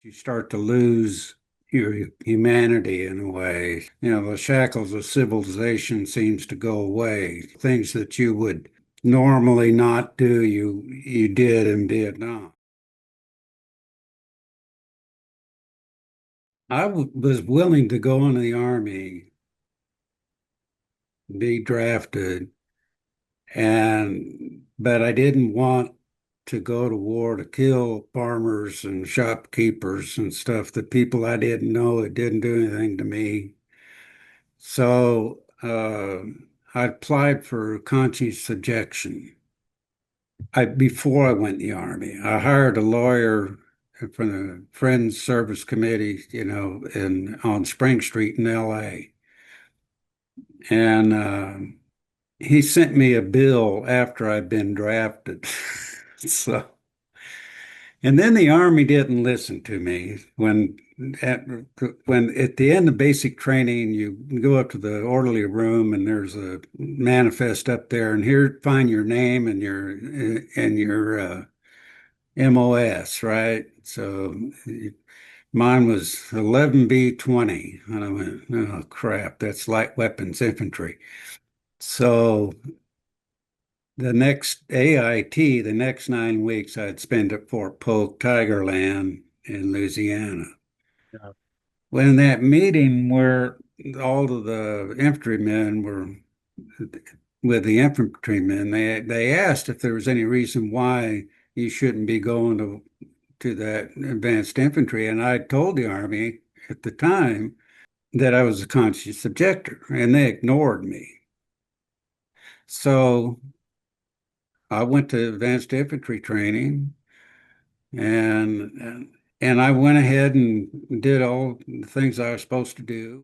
You start to lose your humanity in a way. The shackles of civilization seems to go away. Things that you would normally not do, you did in Vietnam. Was willing to go in the army, be drafted, and but I didn't want to go to war to kill farmers and shopkeepers and stuff, the people I didn't know. It didn't do anything to me. So I applied for conscience ejection. Before I went in the Army, I hired a lawyer from the Friends Service Committee, in on Spring Street in LA. And he sent me a bill after I'd been drafted. So, and then the Army didn't listen to me at when at the end of basic training, you go up to the orderly room and there's a manifest up there, and here find your name and your MOS, right? So mine was 11B20, and I went, oh crap, that's light weapons infantry. So the next AIT, the next 9 weeks, I'd spend at Fort Polk, Tigerland in Louisiana. Yeah. When that meeting where all of the infantrymen were with the infantrymen, they asked if there was any reason why you shouldn't be going to that advanced infantry. And I told the Army at the time that I was a conscious objector, and they ignored me. So I went to advanced infantry training, and I went ahead and did all the things I was supposed to do.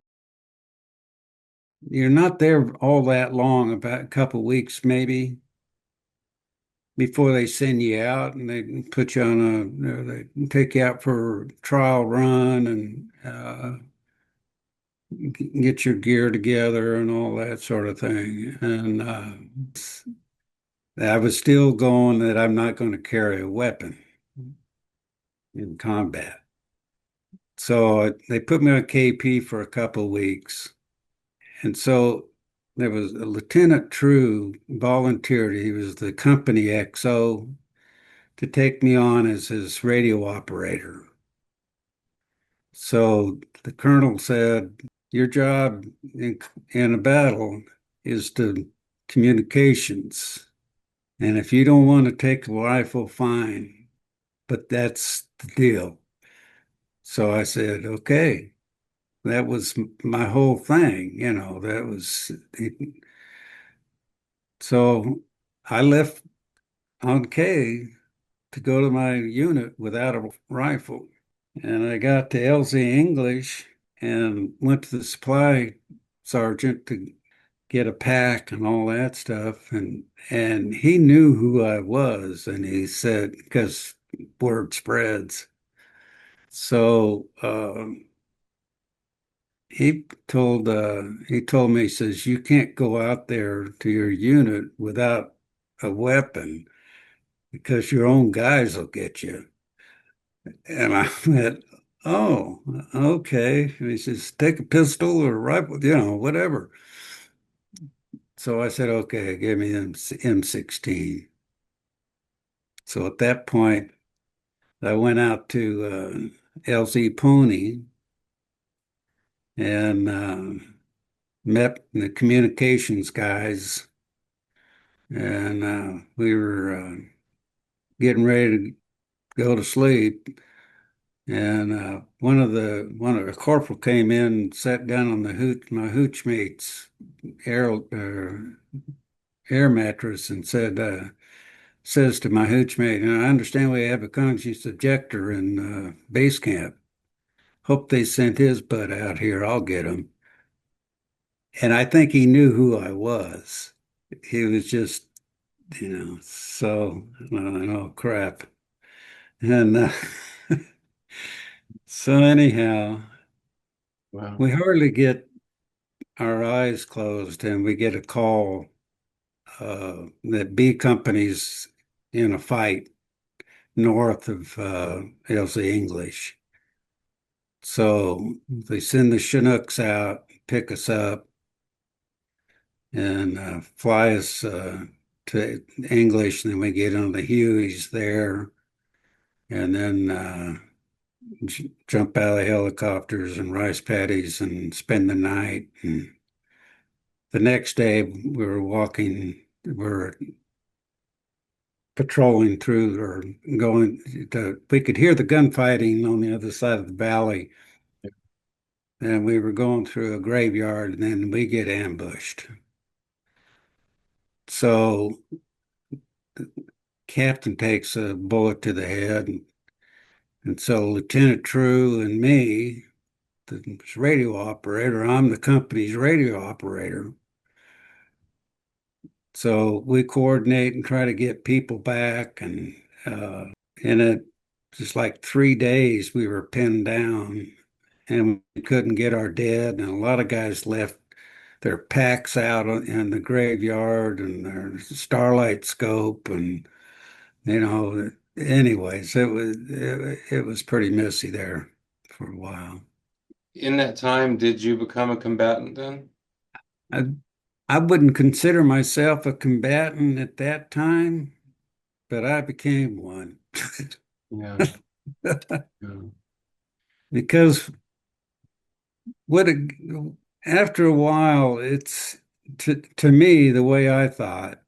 You're not there all that long, about a couple weeks maybe, before they send you out, and they put you on they take you out for a trial run and get your gear together and all that sort of thing. And I was still going that I'm not going to carry a weapon in combat. So they put me on KP for a couple of weeks. And so there was a Lieutenant True volunteered. He was the company XO to take me on as his radio operator. So the colonel said, your job in a battle is to communications. And if you don't want to take a rifle, fine. But that's the deal. So I said, okay. That was my whole thing, that was so I left on K to go to my unit without a rifle. And I got to LZ English and went to the supply sergeant to get a pack and all that stuff. And he knew who I was, and he said, because word spreads. So he told me, he says, you can't go out there to your unit without a weapon because your own guys will get you. And I went, oh, okay. And he says, take a pistol or a rifle, whatever. So I said, okay, give me M16. So at that point, I went out to LZ Pony and met the communications guys, and we were getting ready to go to sleep. And one of the corporal came in, sat down on my hooch mate's air mattress, and says to my hooch mate, I understand we have a conscious objector in base camp. Hope they sent his butt out here. I'll get him. And I think he knew who I was. He was just, so, oh crap. And so anyhow, Wow. we hardly get our eyes closed and we get a call that B Company's in a fight north of LC English. So they send the Chinooks out, pick us up, and fly us to English. And then we get on the Hueys there, and then jump out of the helicopters and rice paddies and spend the night. And the next day, we were patrolling through or we could hear the gunfighting on the other side of the valley. And we were going through a graveyard, and then we get ambushed. So captain takes a bullet to the head, and so Lieutenant True and me, the radio operator, I'm the company's radio operator. So we coordinate and try to get people back, and in it just like 3 days we were pinned down, and we couldn't get our dead, and a lot of guys left their packs out in the graveyard and their starlight scope, and anyways, it was pretty messy there for a while. In that time, did you become a combatant then? I I wouldn't consider myself a combatant at that time, but I became one. Yeah. Yeah. Because what a, after a while, it's to me the way I thought.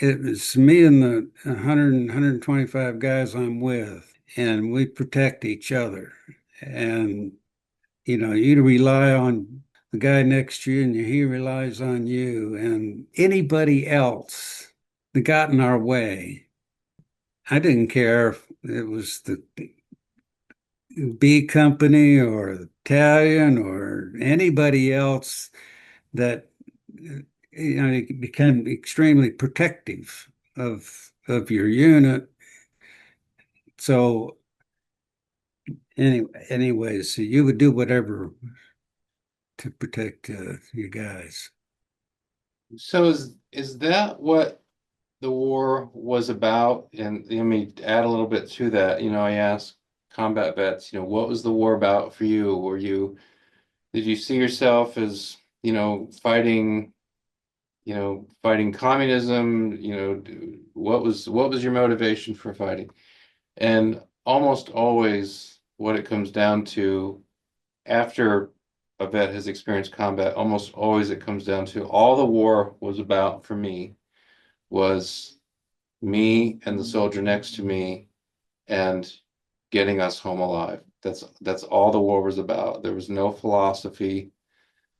It was me and the 125 guys I'm with, and we protect each other. And you rely on the guy next to you, and he relies on you, and anybody else that got in our way. I didn't care if it was the B Company or Italian or anybody else that it became extremely protective of your unit. So anyways, so you would do whatever to protect you guys. So is that what the war was about? And let me add a little bit to that. I asked combat vets, what was the war about for you? Did you see yourself as, fighting, fighting communism? What was your motivation for fighting? And almost always what it comes down to after a vet has experienced combat, almost always it comes down to all the war was about for me was me and the soldier next to me and getting us home alive. That's all the war was about. There was no philosophy.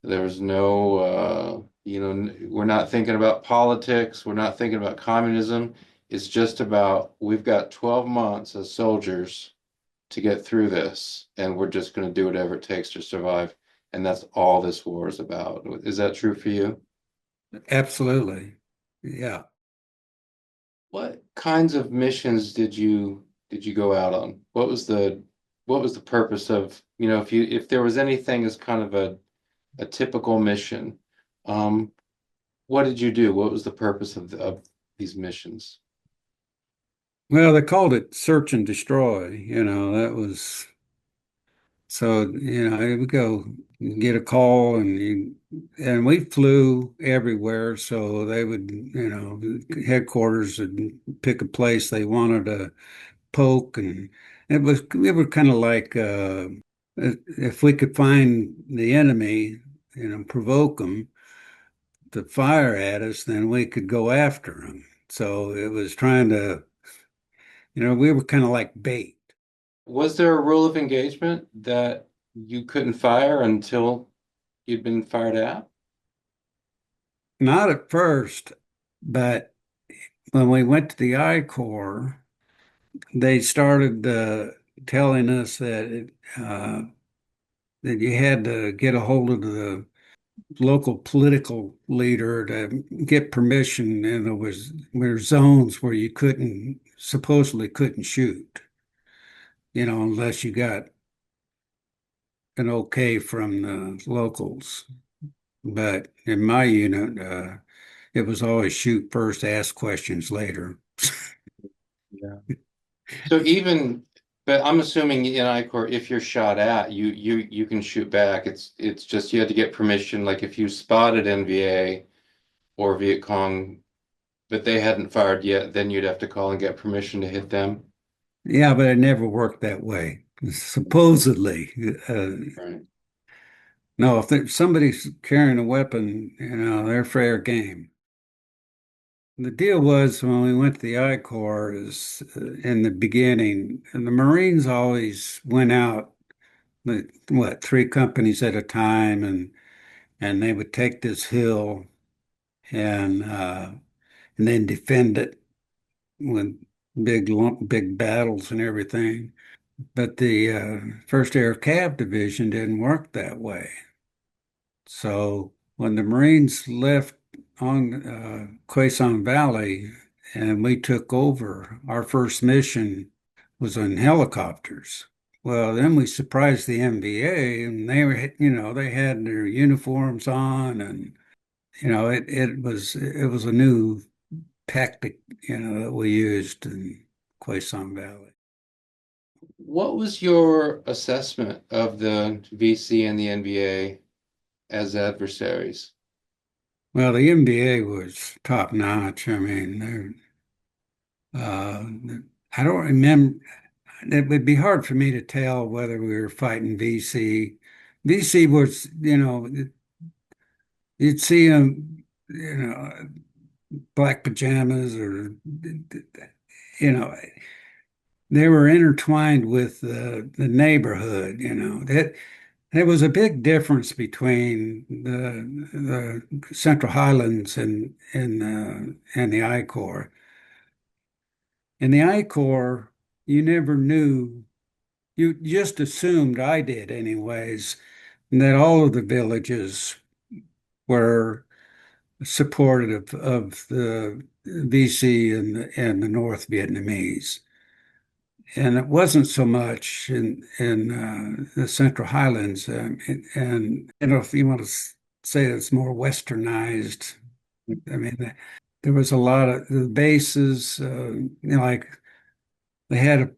There was no we're not thinking about politics. We're not thinking about communism. It's just about we've got 12 months as soldiers to get through this, and we're just going to do whatever it takes to survive. And that's all this war is about. Is that true for you? Absolutely. Yeah. What kinds of missions did you go out on? What was the purpose of, if there was anything as kind of a typical mission, um, what did you do? What was the purpose of these missions? Well, they called it search and destroy. That was so, we go get a call, and we flew everywhere. So they would, headquarters would pick a place they wanted to poke, and we were kind of like, if we could find the enemy, provoke them to fire at us, then we could go after them. So it was trying to, we were kind of like bait. Was there a rule of engagement that you couldn't fire until you'd been fired at? Not at first, but when we went to the I Corps, they started telling us that you had to get a hold of the local political leader to get permission, and there were zones where you couldn't supposedly couldn't shoot, unless you got an okay from the locals. But in my unit, it was always shoot first, ask questions later. Yeah. So even But I'm assuming in I-Corps, if you're shot at, you can shoot back. It's just you had to get permission. Like if you spotted NVA or Viet Cong, but they hadn't fired yet, then you'd have to call and get permission to hit them. Yeah, but it never worked that way. Supposedly, Right. no, if somebody's carrying a weapon, they're fair game. The deal was when we went to the I Corps is in the beginning, and the Marines always went out with what, three companies at a time, and they would take this hill and then defend it with big battles and everything. But the First Air Cav Division didn't work that way. So when the Marines left on Quezon Valley and we took over, our first mission was on helicopters. Well, then we surprised the MVA, and they had their uniforms on, and it was a new tactic, that we used in Quezon Valley. What was your assessment of the VC and the NBA as adversaries? Well, the MBA was top notch. I mean, uh, I don't remember. It would be hard for me to tell whether we were fighting VC. VC was, you'd see them, black pajamas or, you know, they were intertwined with the neighborhood. There was a big difference between the Central Highlands and the I Corps. In the I Corps, you never knew. You just assumed, I did anyways, that all of the villages were supportive of the VC and the North Vietnamese. And it wasn't so much in the Central Highlands. And if you want to say it's more westernized, I mean, there was a lot of the bases, like they had a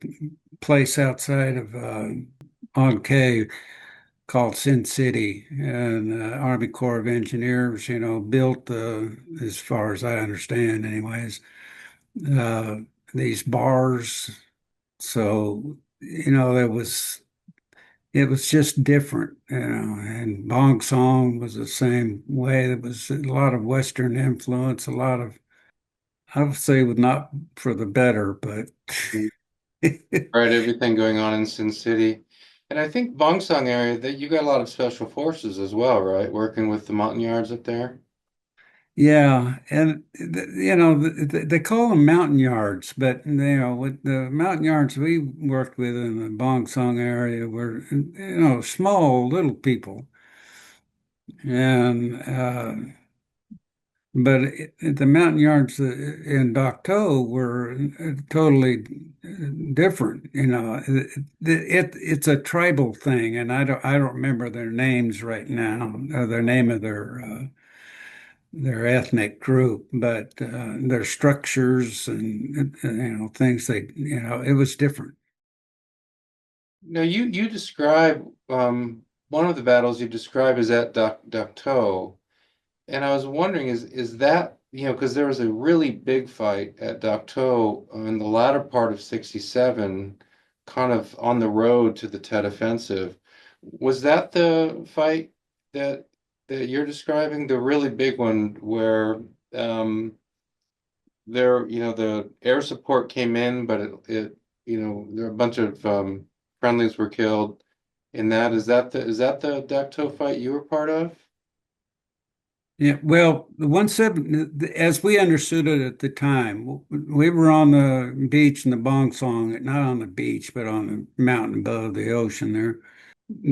place outside of Anke called Sin City, and Army Corps of Engineers, built, as far as I understand, anyways, uh, these bars. So, it was just different, and Bong Song was the same way. There was a lot of Western influence, a lot of, I would say, not for the better, but Right, everything going on in Sin City. And I think Bongsang area that you got a lot of special forces as well, right? Working with the Montagnards up there. yeah, and they call them mountain yards, but with the mountain yards we worked with in the Bong Song area were small little people, and but the mountain yards in Docto were totally different. It's a tribal thing, and I don't remember their names right now, their name of their ethnic group, but their structures and things it was different. Now you describe one of the battles you describe is at Docto. And I was wondering, is that, because there was a really big fight at Docto in the latter part of 67, kind of on the road to the Tet Offensive. Was that the fight that that you're describing, the really big one where the air support came in, but there were a bunch of friendlies were killed in that. Is that the Docto fight you were part of? Yeah, well, the 17, as we understood it at the time, we were on the beach in the Bong Song, not on the beach, but on the mountain above the ocean there,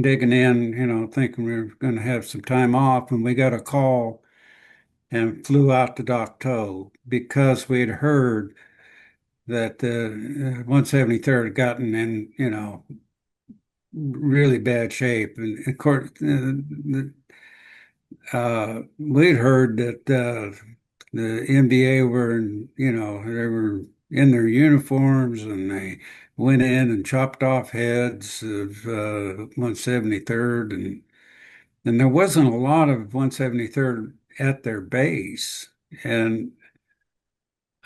digging in, thinking we were going to have some time off, and we got a call and flew out to Docto because we had heard that the 173rd had gotten in, really bad shape. And of course, we'd heard that the NBA were, they were in their uniforms and they went in and chopped off heads of 173rd, and there wasn't a lot of 173rd at their base, and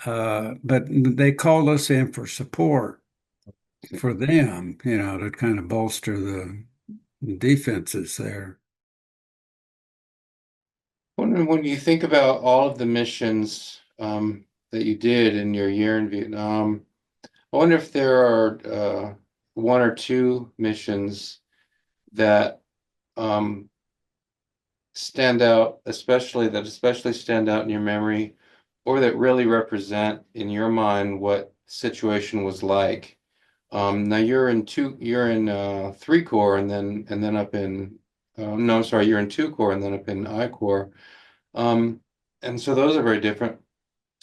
but they called us in for support for them, to kind of bolster the defenses there. When you think about all of the missions that you did in your year in Vietnam, I wonder if there are one or two missions that um, stand out, especially stand out in your memory, or that really represent in your mind what the situation was like. Now you're in three corps and then up in no, I'm sorry, you're in two corps and then up in I corps. Um, and so those are very different.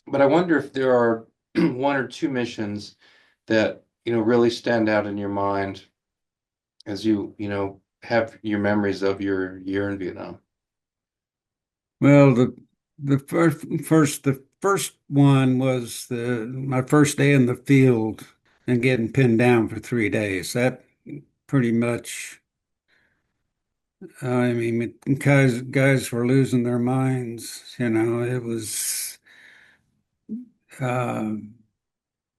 But I wonder if there are one or two missions that, really stand out in your mind as you have your memories of your year in Vietnam. Well, the first one was my first day in the field and getting pinned down for 3 days. That pretty much, I mean, guys were losing their minds. Uh,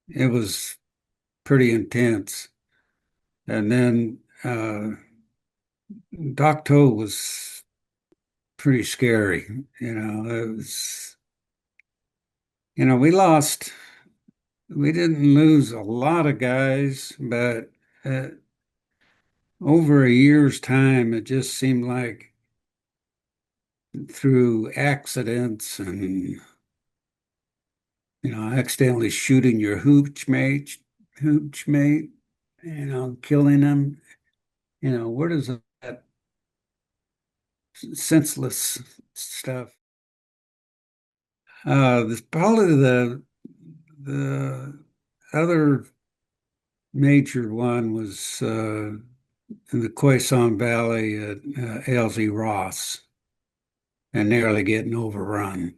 it was pretty intense. And then Docto was pretty scary. We lost. We didn't lose a lot of guys, but uh, over a year's time, it just seemed like through accidents and, accidentally shooting your hooch mate, killing them. Where does that senseless stuff? Probably the other major one was in the Quaison Valley at LZ Ross and nearly getting overrun.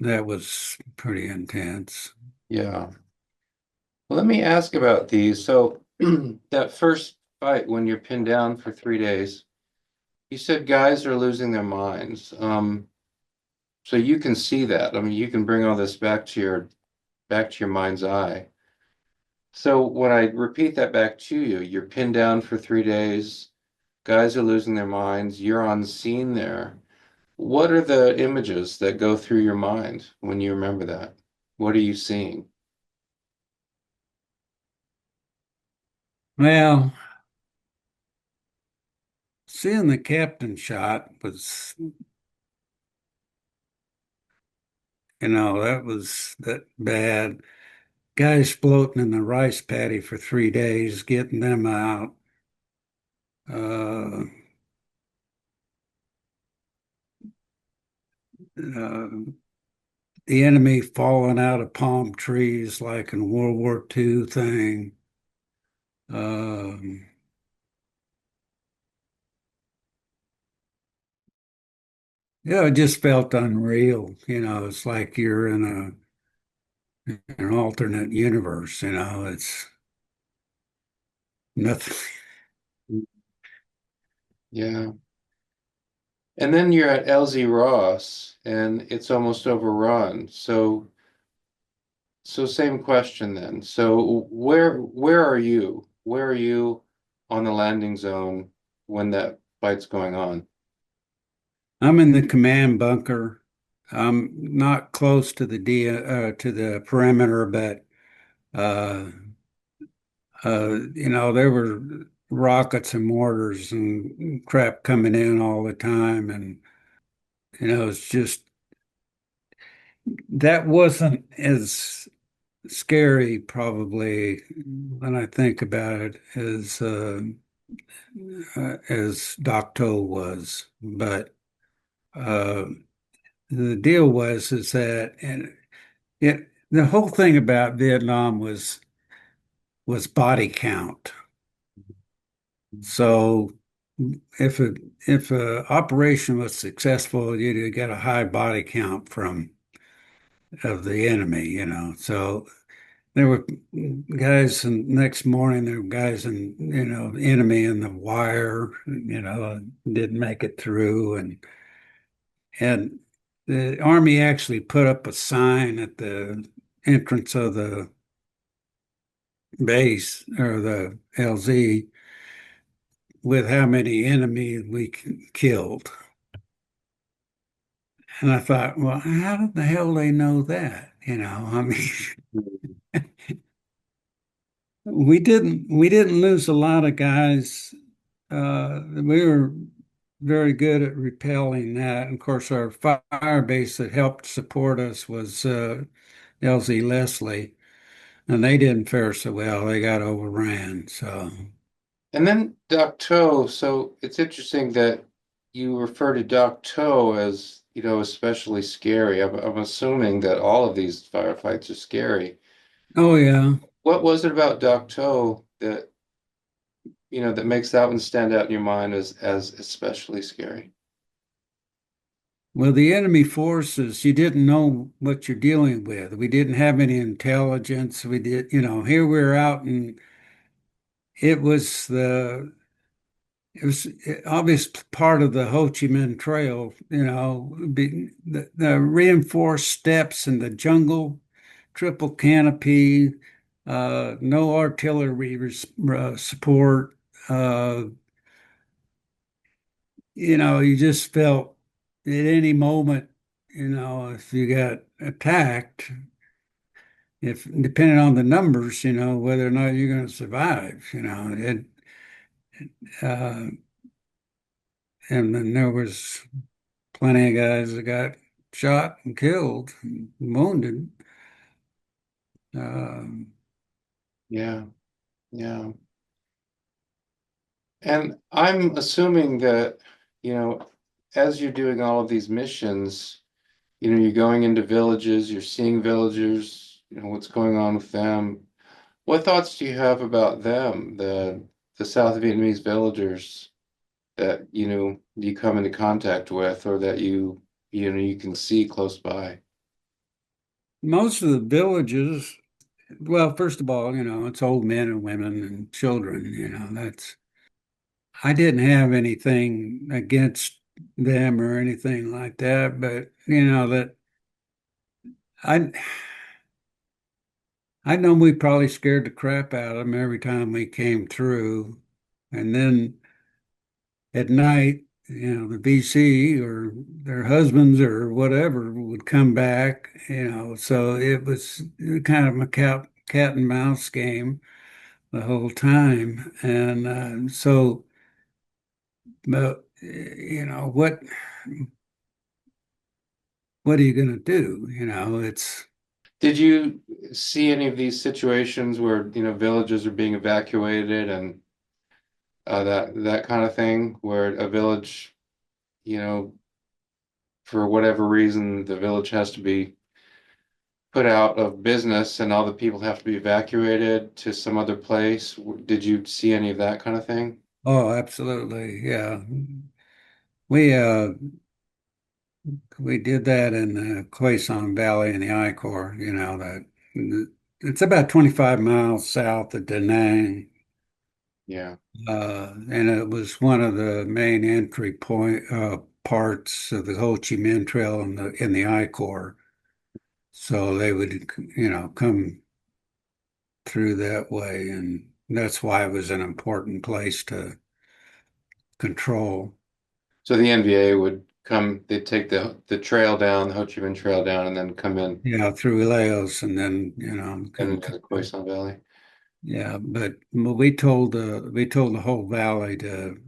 That was pretty intense. Yeah. Well, let me ask about these. So that first fight when you're pinned down for 3 days, you said guys are losing their minds. So you can see that. I mean, you can bring all this back to your mind's eye. So when I repeat that back to you, you're pinned down for 3 days, guys are losing their minds, you're on scene there. What are the images that go through your mind when you remember that? What are you seeing? Well, seeing the captain shot was, that was that bad. Guys floating in the rice paddy for 3 days, getting them out. Uh, uh, the enemy falling out of palm trees like in World War II thing. Um, yeah, it just felt unreal. It's like you're in an alternate universe. It's nothing. Yeah. And then you're at LZ Ross and it's almost overrun. So same question then. So where are you? Where are you on the landing zone when that fight's going on? I'm in the command bunker. I'm not close to to the perimeter, but uh, there were rockets and mortars and crap coming in all the time, and it's just that wasn't as scary probably when I think about it as Docto was, but uh, the deal was is that and the whole thing about Vietnam was body count. So if a if a operation was successful, you get a high body count from of the enemy. So there were guys, and next morning there were guys and enemy in the wire, didn't make it through, and the army actually put up a sign at the entrance of the base or the LZ with how many enemies we killed. And I thought, well, how the hell they know that? I mean, we didn't lose a lot of guys. We were very good at repelling that. And of course, our fire base that helped support us was LZ Leslie, and they didn't fare so well. They got overran. So, And then Docto, so it's interesting that you refer to Docto as, especially scary. I'm assuming that all of these firefights are scary. oh yeah. What was it about Docto that, that makes that one stand out in your mind as especially scary? Well, the enemy forces, you didn't know what you're dealing with. We didn't have any intelligence. Here we're out, and it was the it was obvious part of the Ho Chi Minh Trail, the reinforced steps in the jungle, triple canopy, no artillery support. Uh, you just felt at any moment, if you got attacked, if depending on the numbers, whether or not you're going to survive, uh, and then there was plenty of guys that got shot and killed, and wounded. Um, Yeah, yeah. And I'm assuming that, you know, as you're doing all of these missions, you're going into villages, you're seeing villagers, what's going on with them. What thoughts do you have about them, the South Vietnamese villagers that, you come into contact with or that you can see close by? Most of the villages, well, first of all, it's old men and women and children, I didn't have anything against them or anything like that, but that I I know we probably scared the crap out of them every time we came through. And then at night, the VC or their husbands or whatever would come back, so it was kind of a cat and mouse game the whole time. And but what are you going to do? It's Did you see any of these situations where, villages are being evacuated and that kind of thing, where a village, you know, for whatever reason, the village has to be put out of business and all the people have to be evacuated to some other place? Did you see any of that kind of thing? oh, absolutely, yeah. We we did that in the Quezon Valley in the I-Corps. That it's about 25 miles south of Da Nang. Yeah. And it was one of the main entry point parts of the Ho Chi Minh Trail in the I-Corps. So they would, come through that way, and that's why it was an important place to control. So the NVA would come, they'd take the trail down, the Ho Chi Minh Trail down, and then come in Yeah, through Laos, and then and come into the through. Quezon Valley. Yeah, but we told the whole valley to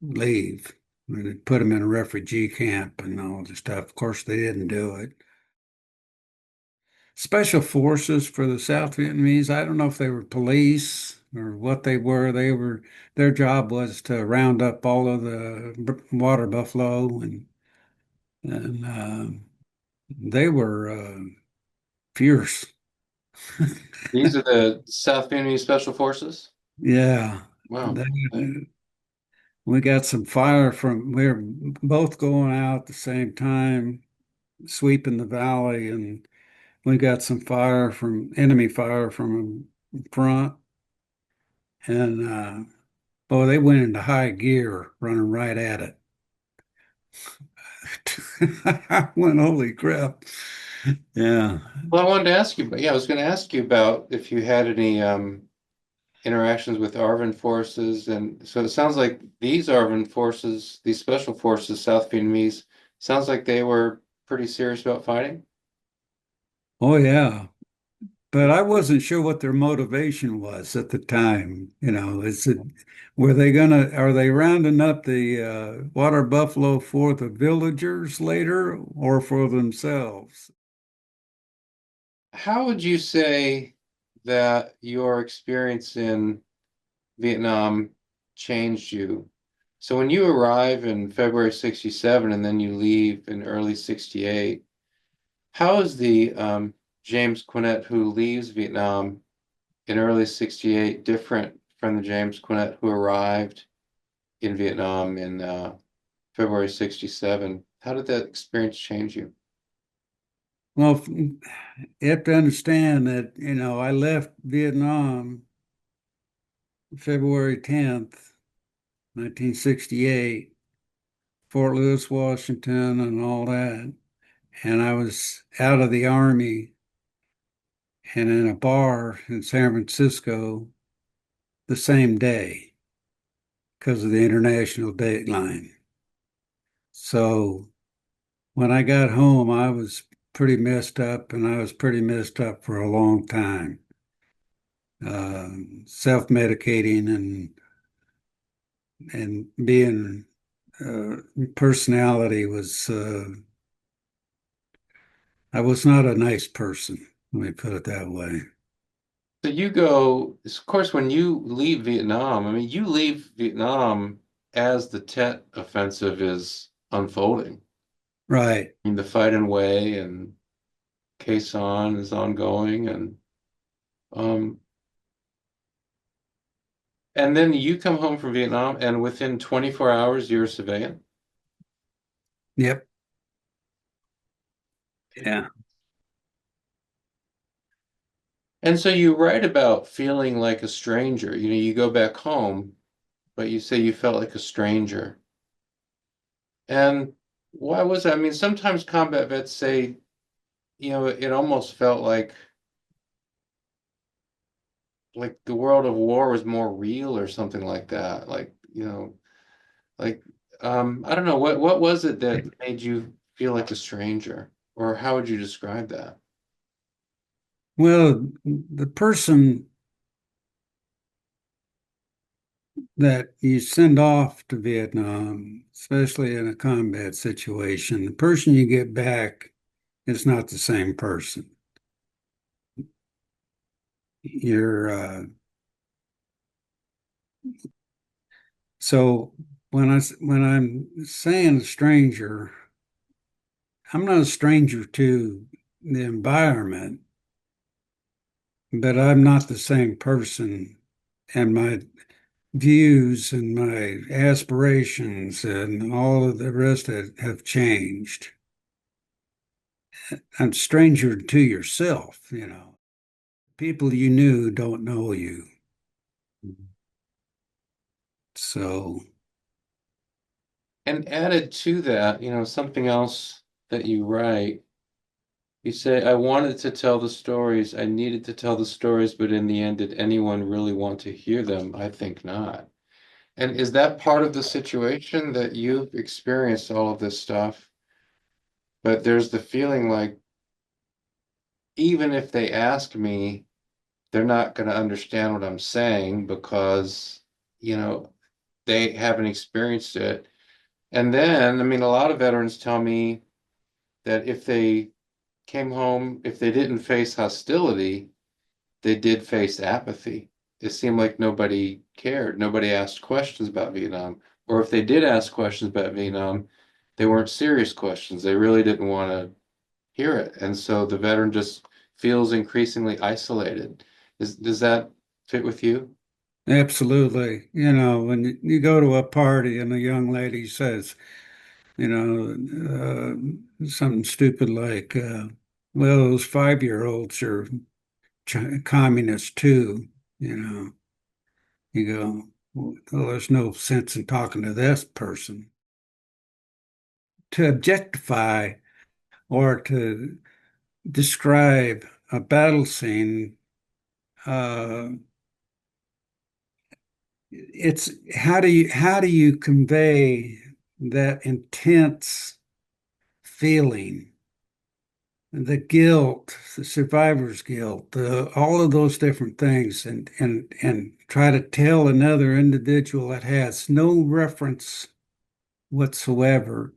leave. We put them in a refugee camp and all the stuff. Of course, they didn't do it. Special forces for the South Vietnamese. I don't know if they were police or what they were. Their job was to round up all of the water buffalo, and they were fierce. These are the South Vietnamese Special Forces? Yeah, Wow. they, Okay. we got some fire from. We were both going out at the same time, sweeping the valley, and we got some fire from enemy fire from front, and boy, they went into high gear running right at it. I went, holy crap. Yeah. Well, I wanted to ask you, but yeah, I was going to ask you about if you had any interactions with ARVN forces, and so it sounds like these ARVN forces, these special forces, South Vietnamese, sounds like they were pretty serious about fighting. Oh, yeah. But I wasn't sure what their motivation was at the time. Is it, are they rounding up the water buffalo for the villagers later or for themselves? How would you say that your experience in Vietnam changed you? So when you arrive in February 67 and then you leave in early 68, how is the James Quinnett who leaves Vietnam in early 68 different from the James Quinnett who arrived in Vietnam in February 67? How did that experience change you? Well, you have to understand that, I left Vietnam February 10th, 1968, Fort Lewis, Washington, and all that. And I was out of the Army and in a bar in San Francisco the same day because of the international dateline. So when I got home, I was pretty messed up, and I was pretty messed up for a long time. Self-medicating and being uh, personality was I was not a nice person. Let me put it that way. So you go, of course, when you leave Vietnam, I mean, you leave Vietnam as the Tet Offensive is unfolding. Right. I mean, the fight in Hue and Khe Sanh is ongoing, um, and then you come home from Vietnam, and within 24 hours, you're a civilian. Yep. Yeah. And so you write about feeling like a stranger. You know, you go back home, but you say you felt like a stranger. And why was that? I mean, sometimes combat vets say, it almost felt like the world of war was more real or something like that. Like I don't know, what was it that made you feel like a stranger? Or how would you describe that? Well, the person that you send off to Vietnam, especially in a combat situation, the person you get back is not the same person. You're so when I'm saying a stranger, I'm not a stranger to the environment, but I'm not the same person, and my views and my aspirations and all of the rest of it have changed. I'm a stranger to yourself. People you knew don't know you. So, And added to that, something else that you write, you say, I wanted to tell the stories, I needed to tell the stories, but in the end, did anyone really want to hear them? I think not. And is that part of the situation that you've experienced all of this stuff, but there's the feeling like even if they ask me, they're not going to understand what I'm saying because, you know, they haven't experienced it. And then, I mean, a lot of veterans tell me that if they came home, if they didn't face hostility, they did face apathy. It seemed like nobody cared. Nobody asked questions about Vietnam. Or if they did ask questions about Vietnam, they weren't serious questions. They really didn't want to hear it. And so the veteran just feels increasingly isolated. Does that fit with you? absolutely. When you go to a party and a young lady says, something stupid like, Well, those 5-year-olds are communists too, you know. You go, well, there's no sense in talking to this person. To objectify or to describe a battle scene, uh, it's how do you convey that intense feeling, the guilt, the survivor's guilt, all of those different things, and try to tell another individual that has no reference whatsoever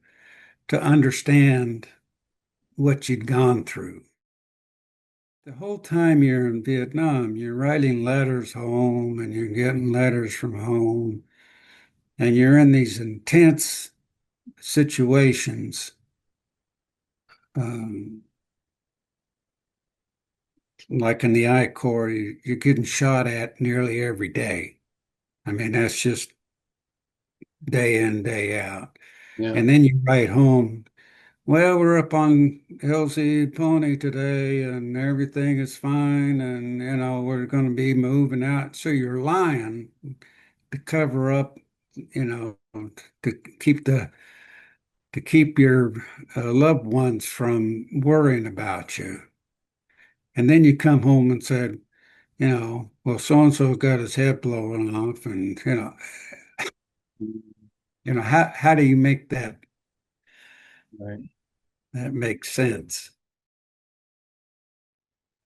to understand what you'd gone through. The whole time you're in Vietnam, you're writing letters home and you're getting letters from home, and you're in these intense situations. Um, like in the I Corps, you're getting shot at nearly every day. I mean, that's just day in, day out. Yeah. And then you write home, well, we're up on LZ Pony today and everything is fine. And, we're going to be moving out. So you're lying to cover up, to keep your loved ones from worrying about you. And then you come home and said, well, so and so got his head blown off, and how do you make Right. that make sense?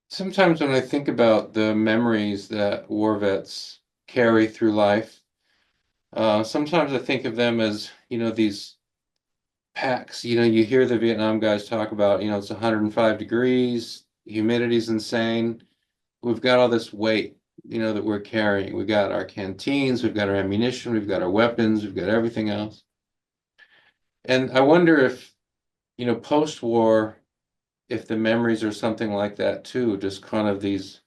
Sometimes when I think about the memories that war vets carry through life, sometimes I think of them as, these packs. You hear the Vietnam guys talk about, it's 105 degrees, humidity's insane. We've got all this weight, that we're carrying. We've got our canteens, we've got our ammunition, we've got our weapons, we've got everything else. And I wonder if, post-war, if the memories are something like that too, just kind of these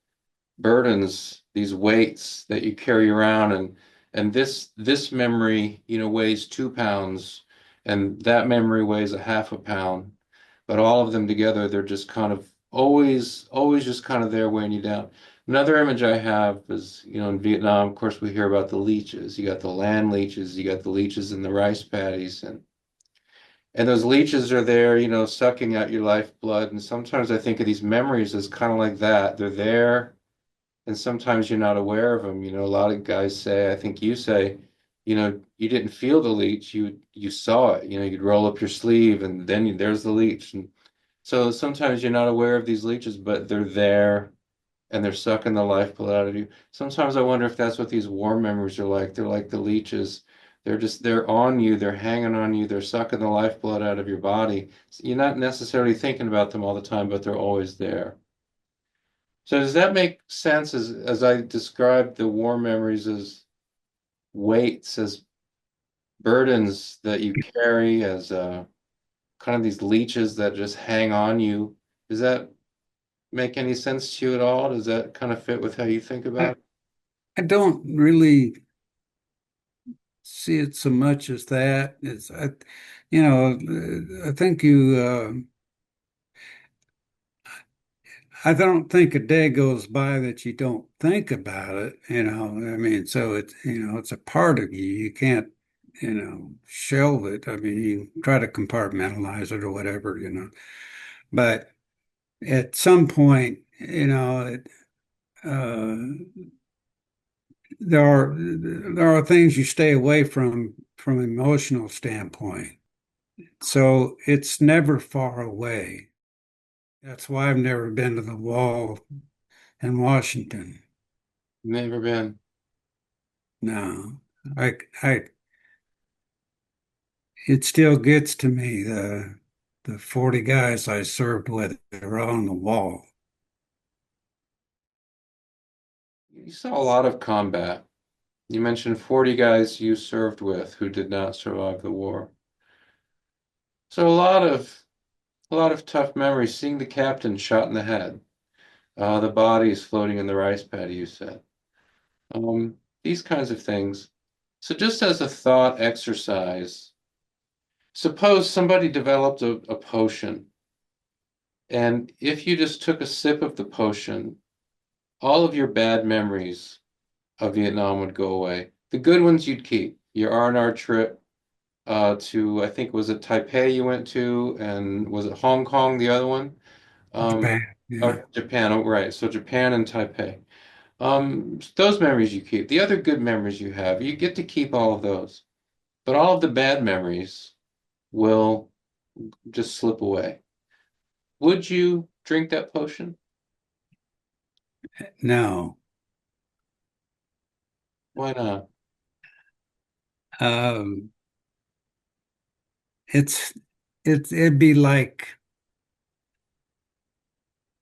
burdens, these weights that you carry around, and this memory, weighs 2 pounds, and that memory weighs a half a pound, but all of them together, they're just kind of always just kind of there weighing you down. Another image I have is, in Vietnam, of course, we hear about the leeches. You got the land leeches, you got the leeches in the rice paddies, and those leeches are there, sucking out your lifeblood. And sometimes I think of these memories as kind of like that. They're there, and sometimes you're not aware of them. A lot of guys say, I think you say, you didn't feel the leech, you saw it. You'd roll up your sleeve, and then there's the leech. And so sometimes you're not aware of these leeches, but they're there, and they're sucking the lifeblood out of you. Sometimes I wonder if that's what these war memories are like. They're like the leeches. They're on you, they're hanging on you, they're sucking the lifeblood out of your body. You're not necessarily thinking about them all the time, but they're always there. So does that make sense as I described the war memories as weights, as burdens that you carry, as kind of these leeches that just hang on you? Does that make any sense to you at all? Does that kind of fit with how you think I, about it? I don't really see it so much as that. I think I don't think a day goes by that you don't think about it, I mean, so it's a part of you. You can't, shelve it. I mean, you try to compartmentalize it or whatever, but at some point, uh, there are things you stay away from an emotional standpoint. So it's never far away. That's why I've never been to the wall in Washington. Never been. No, I, I, it still gets to me the 40 guys I served with are on the wall. You saw a lot of combat. You mentioned 40 guys you served with who did not survive the war. So a lot of tough memories. Seeing the captain shot in the head, the bodies floating in the rice paddy, you said. These kinds of things. So just as a thought exercise, suppose somebody developed a potion And if you just took a sip of the potion, all of your bad memories of Vietnam would go away. The good ones you'd keep. Your R&R trip to, I think, was it Taipei you went to, and was it Hong Kong, the other one? Um, Japan. Yeah. Japan, oh, right. So Japan and Taipei. Those memories you keep. The other good memories you have, you get to keep all of those. But all of the bad memories will just slip away. Would you drink that potion? No. Why not? Um, it's it'd be like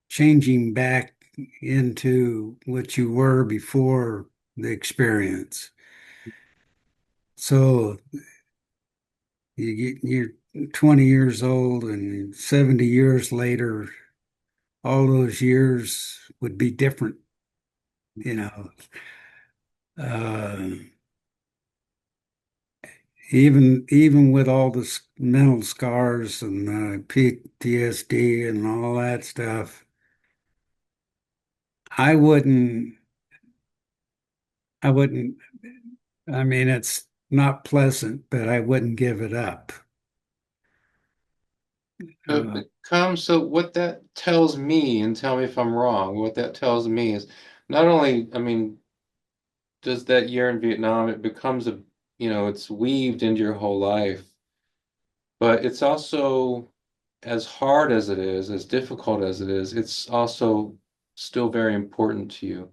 changing back into what you were before the experience. So you're 20 years old and 70 years later, all those years would be different, you know. Uh, even with all the mental scars and PTSD and all that stuff, I wouldn't, I wouldn't, I mean, it's not pleasant, but I wouldn't give it up. So Uh, it comes, so what that tells me, and tell me if I'm wrong, what that tells me is not only, I mean, does that year in Vietnam, it becomes a, it's weaved into your whole life, but it's also as hard as it is, as difficult as it is, it's also still very important to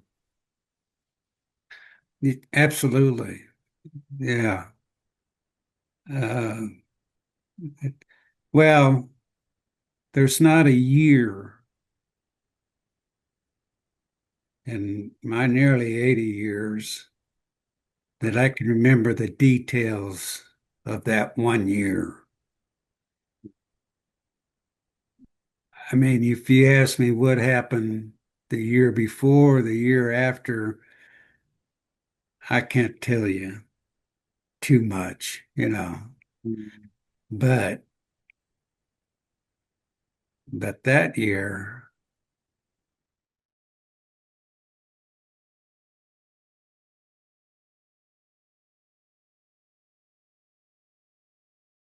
you. Absolutely. Yeah. Uh, well, there's not a year in my nearly 80 years that I can remember the details of that one year. I mean, if you ask me what happened the year before, the year after, I can't tell you too much, you know. Mm. But that year.